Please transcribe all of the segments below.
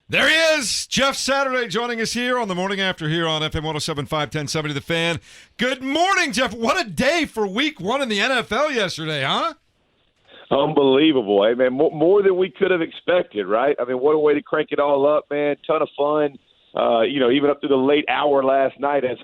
There he is, Jeff Saturday, joining us here on the morning after here on FM 107.5, 1070 The Fan. Good morning, Jeff. What a day for week one in the NFL yesterday, huh? Unbelievable. I mean, more than we could have expected, right? I mean, what a way to crank it all up, man. Ton of fun. Even up to the late hour last night as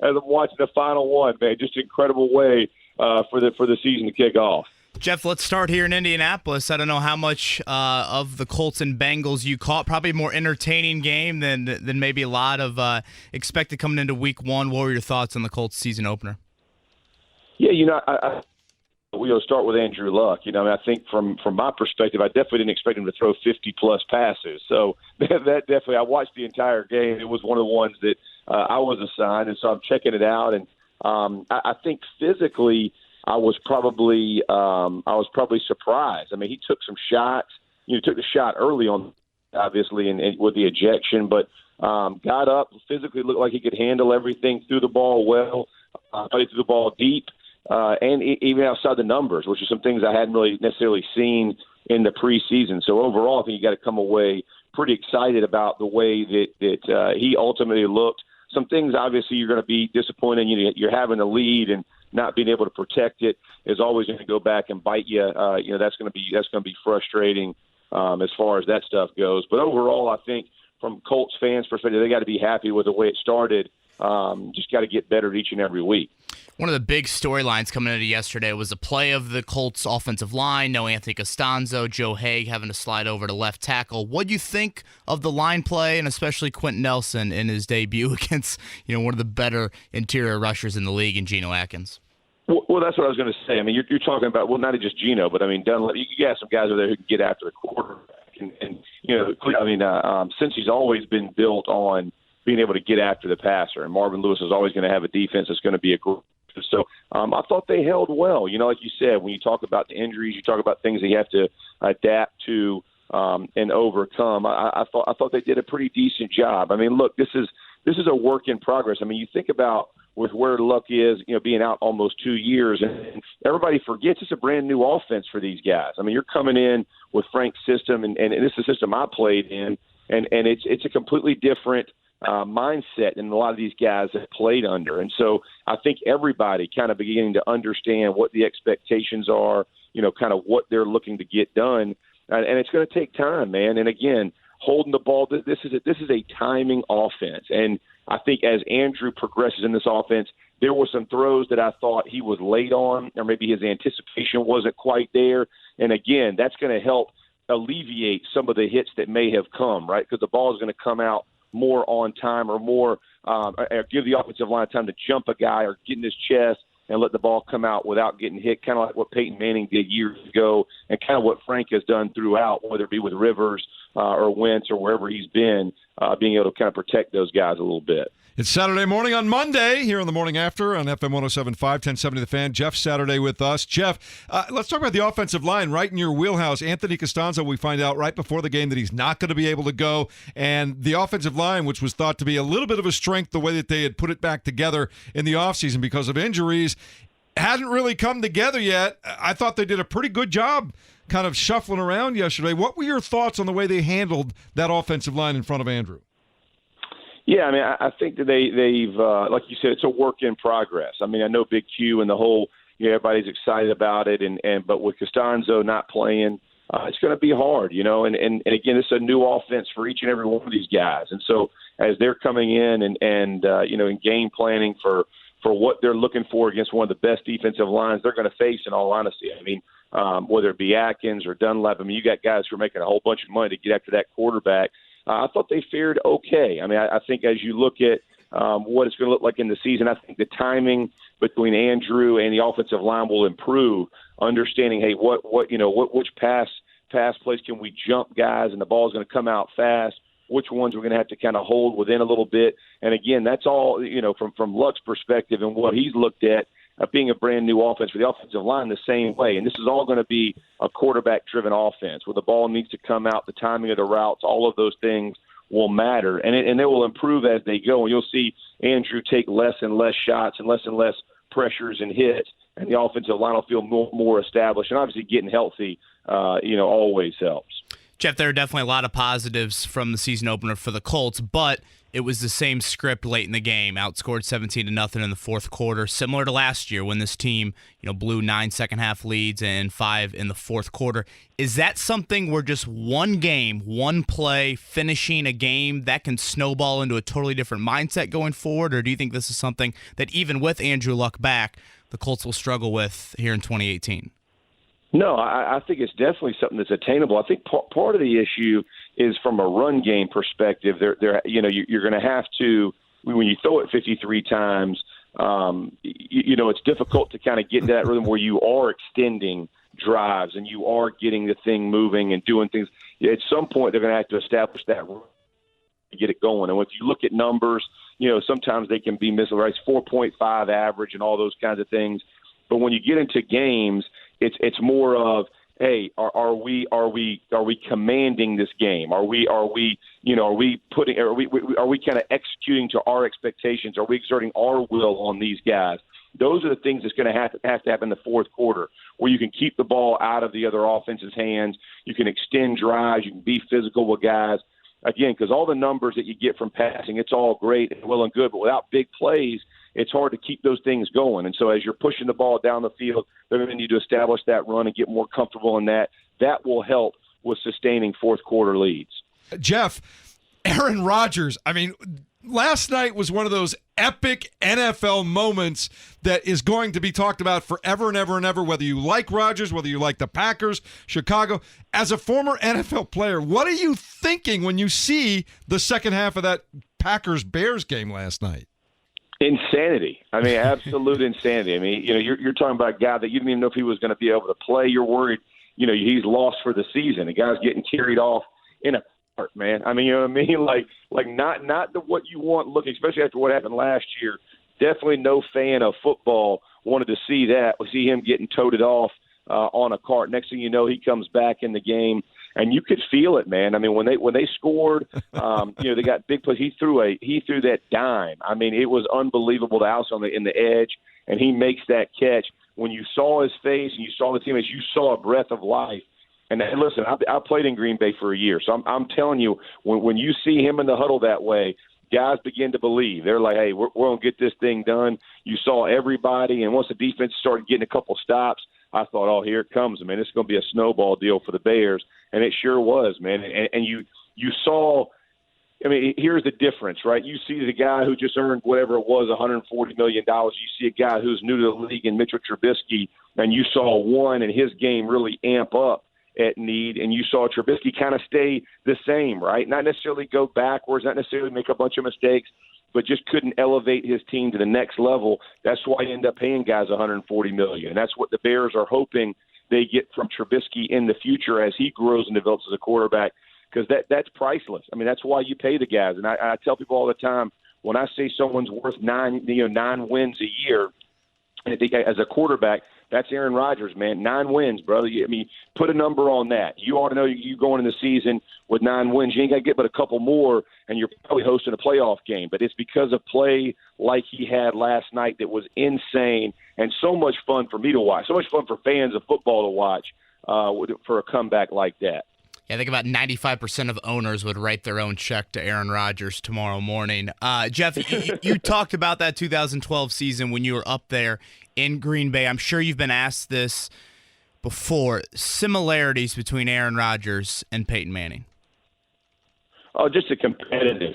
I'm watching the final one, man. Just an incredible way for the season to kick off. Jeff, let's start here in Indianapolis. I don't know how much of the Colts and Bengals you caught. Probably a more entertaining game than maybe a lot of expected coming into week one. What were your thoughts on the Colts season opener? Yeah, we'll start with Andrew Luck. I think from my perspective, I definitely didn't expect him to throw 50-plus passes. So that definitely, I watched the entire game. It was one of the ones that I was assigned, and so I'm checking it out. And I think physically, I was probably surprised. I mean, he took some shots. Took the shot early on, obviously, and with the ejection, but got up, physically looked like he could handle everything, threw the ball well, threw the ball deep, and even outside the numbers, which are some things I hadn't really necessarily seen in the preseason. So overall, I think you got to come away pretty excited about the way that he ultimately looked. Some things, obviously, you're going to be disappointed. You're having a lead and not being able to protect it is always going to go back and bite you. That's going to be frustrating as far as that stuff goes. But overall, I think from Colts fans' perspective, they got to be happy with the way it started. Just got to get better each and every week. One of the big storylines coming into yesterday was the play of the Colts offensive line. No Anthony Costanzo, Joe Haig having to slide over to left tackle. What do you think of the line play, and especially Quentin Nelson in his debut against one of the better interior rushers in the league in Geno Atkins? Well, that's what I was going to say. I mean, you're talking about, well, not just Geno, but I mean, Dunlap. You got some guys over there who can get after the quarterback, since he's always been built on being able to get after the passer, and Marvin Lewis is always going to have a defense that's going to be aggressive. So I thought they held well. Like you said, when you talk about the injuries, you talk about things that you have to adapt to and overcome. I thought they did a pretty decent job. I mean, look, this is a work in progress. I mean, you think about with where Luck is, being out almost 2 years, and everybody forgets it's a brand new offense for these guys. I mean, you're coming in with Frank's system, and this is the system I played in, and it's a completely different mindset than a lot of these guys have played under. And so I think everybody kind of beginning to understand what the expectations are, kind of what they're looking to get done. And it's going to take time, man. And again, holding the ball, this is a timing offense. And I think as Andrew progresses in this offense, there were some throws that I thought he was late on, or maybe his anticipation wasn't quite there. And again, that's going to help alleviate some of the hits that may have come, right? Because the ball is going to come out more on time, or more give the offensive line time to jump a guy or get in his chest and let the ball come out without getting hit, kind of like what Peyton Manning did years ago, and kind of what Frank has done throughout, whether it be with Rivers or Wentz or wherever he's been, being able to kind of protect those guys a little bit. It's Saturday morning on Monday here on the Morning After on FM 107.5, 1070 The Fan. Jeff Saturday with us. Jeff, let's talk about the offensive line right in your wheelhouse. Anthony Costanzo, we find out right before the game that he's not going to be able to go. And the offensive line, which was thought to be a little bit of a strength the way that they had put it back together in the offseason because of injuries, hasn't really come together yet. I thought they did a pretty good job kind of shuffling around yesterday. What were your thoughts on the way they handled that offensive line in front of Andrew? Yeah, I mean, I think that they've like you said, it's a work in progress. I mean, I know Big Q and the whole, everybody's excited about it, but with Costanzo not playing, it's going to be hard, and again, it's a new offense for each and every one of these guys, and so as they're coming in and in game planning for what they're looking for against one of the best defensive lines they're going to face, in all honesty, I mean, whether it be Atkins or Dunlap, I mean, you got guys who are making a whole bunch of money to get after that quarterback. I thought they fared okay. I mean, I think as you look at what it's going to look like in the season, I think the timing between Andrew and the offensive line will improve. Understanding, hey, which pass plays can we jump guys, and the ball is going to come out fast. Which ones we're going to have to kind of hold within a little bit. And again, that's all from Luck's perspective and what he's looked at. Being a brand new offense for the offensive line the same way. And this is all going to be a quarterback-driven offense where the ball needs to come out, the timing of the routes, all of those things will matter. And they will improve as they go. And you'll see Andrew take less and less shots and less pressures and hits, and the offensive line will feel more established. And obviously getting healthy, always helps. Jeff, there are definitely a lot of positives from the season opener for the Colts, but it was the same script late in the game. Outscored 17-0 in the fourth quarter, similar to last year when this team, blew 9 second-half leads and 5 in the fourth quarter. Is that something where just one game, one play, finishing a game, that can snowball into a totally different mindset going forward, or do you think this is something that even with Andrew Luck back, the Colts will struggle with here in 2018? No, I think it's definitely something that's attainable. I think part of the issue is from a run game perspective. You're going to have to, when you throw it 53 times, it's difficult to kind of get into that rhythm where you are extending drives and you are getting the thing moving and doing things. At some point, they're going to have to establish that run to get it going. And if you look at numbers, sometimes they can be misleading. It's 4.5 average and all those kinds of things. But when you get into games, it's more of, hey, are we commanding this game? Are we kind of executing to our expectations? Are we exerting our will on these guys? Those are the things that's going to have to happen in the fourth quarter, where you can keep the ball out of the other offense's hands, you can extend drives, you can be physical with guys. Again, because all the numbers that you get from passing, it's all great and well and good, but without big plays, it's hard to keep those things going. And so as you're pushing the ball down the field, they're going to need to establish that run and get more comfortable in that. That will help with sustaining fourth quarter leads. Jeff, Aaron Rodgers, last night was one of those epic NFL moments that is going to be talked about forever and ever and ever, whether you like Rodgers, whether you like the Packers, Chicago. As a former NFL player, what are you thinking when you see the second half of that Packers-Bears game last night? Insanity. Absolute insanity. You're talking about a guy that you didn't even know if he was going to be able to play. You're worried, he's lost for the season. The guy's getting carried off in a cart, man. You know what I mean? Like not what you want looking, especially after what happened last year. Definitely no fan of football wanted to see that. We see him getting toted off on a cart. Next thing you know, he comes back in the game. And you could feel it, man. When they scored, they got big plays. He threw that dime. It was unbelievable. The house in the edge, and he makes that catch. When you saw his face and you saw the teammates, you saw a breath of life. And listen, I played in Green Bay for a year, so I'm telling you, when you see him in the huddle that way, guys begin to believe. They're like, hey, we're going to get this thing done. You saw everybody, and once the defense started getting a couple stops, I thought, oh, here it comes, man. It's going to be a snowball deal for the Bears, and it sure was, man. And you saw, here's the difference, right? You see the guy who just earned whatever it was, $140 million. You see a guy who's new to the league in Mitchell Trubisky, and you saw one and his game really amp up at need, and you saw Trubisky kind of stay the same, right? Not necessarily go backwards, not necessarily make a bunch of mistakes, but just couldn't elevate his team to the next level. That's why you end up paying guys $140 million. And that's what the Bears are hoping they get from Trubisky in the future as he grows and develops as a quarterback, because that's priceless. That's why you pay the guys. And I tell people all the time, when I say someone's worth 9 wins a year, as a quarterback, that's Aaron Rodgers, man. 9 wins, brother. Put a number on that. You ought to know you going in the season with 9 wins. You ain't got to get but a couple more, and you're probably hosting a playoff game. But it's because of play like he had last night that was insane and so much fun for me to watch, so much fun for fans of football to watch for a comeback like that. Yeah, I think about 95% of owners would write their own check to Aaron Rodgers tomorrow morning. Jeff, you talked about that 2012 season when you were up there in Green Bay. I'm sure you've been asked this before. Similarities between Aaron Rodgers and Peyton Manning. Oh, just the competitiveness.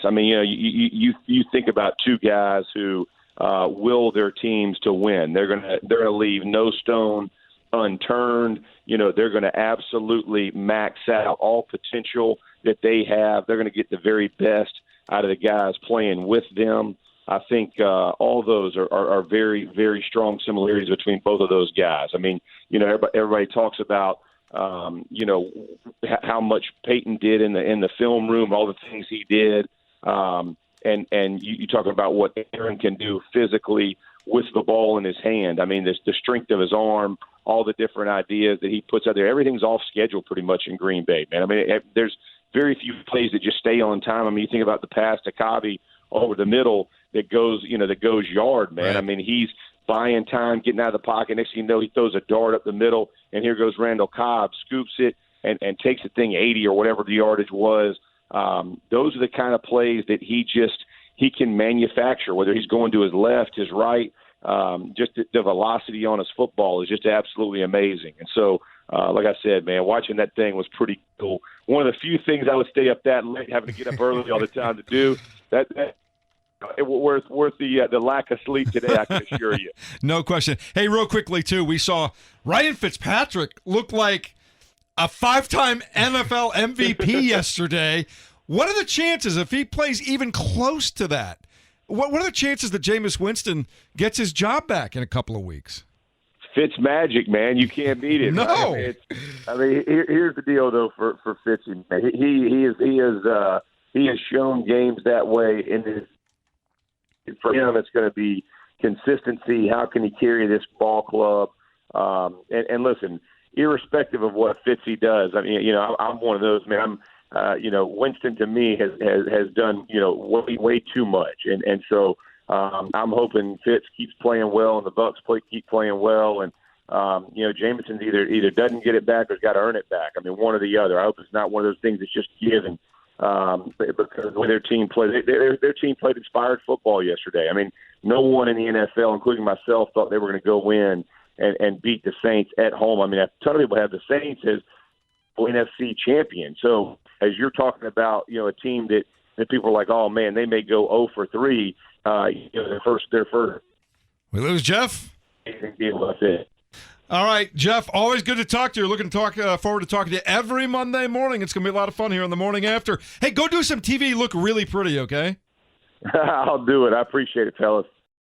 You think about two guys who will their teams to win. They're gonna leave no stone unturned. They're going to absolutely max out all potential that they have. They're going to get the very best out of the guys playing with them. I think all those are very, very strong similarities between both of those guys. Everybody talks about, how much Peyton did in the film room, all the things he did. And you talk about what Aaron can do physically with the ball in his hand. The strength of his arm, all the different ideas that he puts out there. Everything's off schedule pretty much in Green Bay, man. There's very few plays that just stay on time. You think about the pass to Covey over the middle that goes yard, man. Right. He's buying time, getting out of the pocket. Next thing you know, he throws a dart up the middle, and here goes Randall Cobb, scoops it, and takes the thing 80 or whatever the yardage was. Those are the kind of plays that he can manufacture, whether he's going to his left, his right. Just the velocity on his football is just absolutely amazing. And so, like I said, man, watching that thing was pretty cool. One of the few things I would stay up that late, having to get up early all the time to do. That it worth the lack of sleep today, I can assure you. No question. Hey, real quickly, too, we saw Ryan Fitzpatrick look like a 5-time NFL MVP yesterday. What are the chances if he plays even close to that? What are the chances that Jameis Winston gets his job back in a couple of weeks? Fitz magic, man. You can't beat it. No. Right? Here's the deal, though, for Fitzy. He has shown games that way. For him, it's going to be consistency. How can he carry this ball club? And listen, irrespective of what Fitzy does, I mean, I'm one of those, man. Winston to me has done, way too much. And so I'm hoping Fitz keeps playing well and the Bucs keep playing well. And, Jameson's either doesn't get it back or has got to earn it back. I mean, one or the other. I hope it's not one of those things that's just given because the way their team played, their team played inspired football yesterday. I mean, no one in the NFL, including myself, thought they were going to go in and beat the Saints at home. I mean, a ton of people have the Saints as NFC champion. So as you're talking about, a team that people are like, oh man, they may go 0 for 3. Their first. We lose Jeff. That's it. All right, Jeff. Always good to talk to you. Looking forward to talking to you every Monday morning. It's going to be a lot of fun here on the morning after. Hey, go do some TV. Look really pretty, okay? I'll do it. I appreciate it, fellas.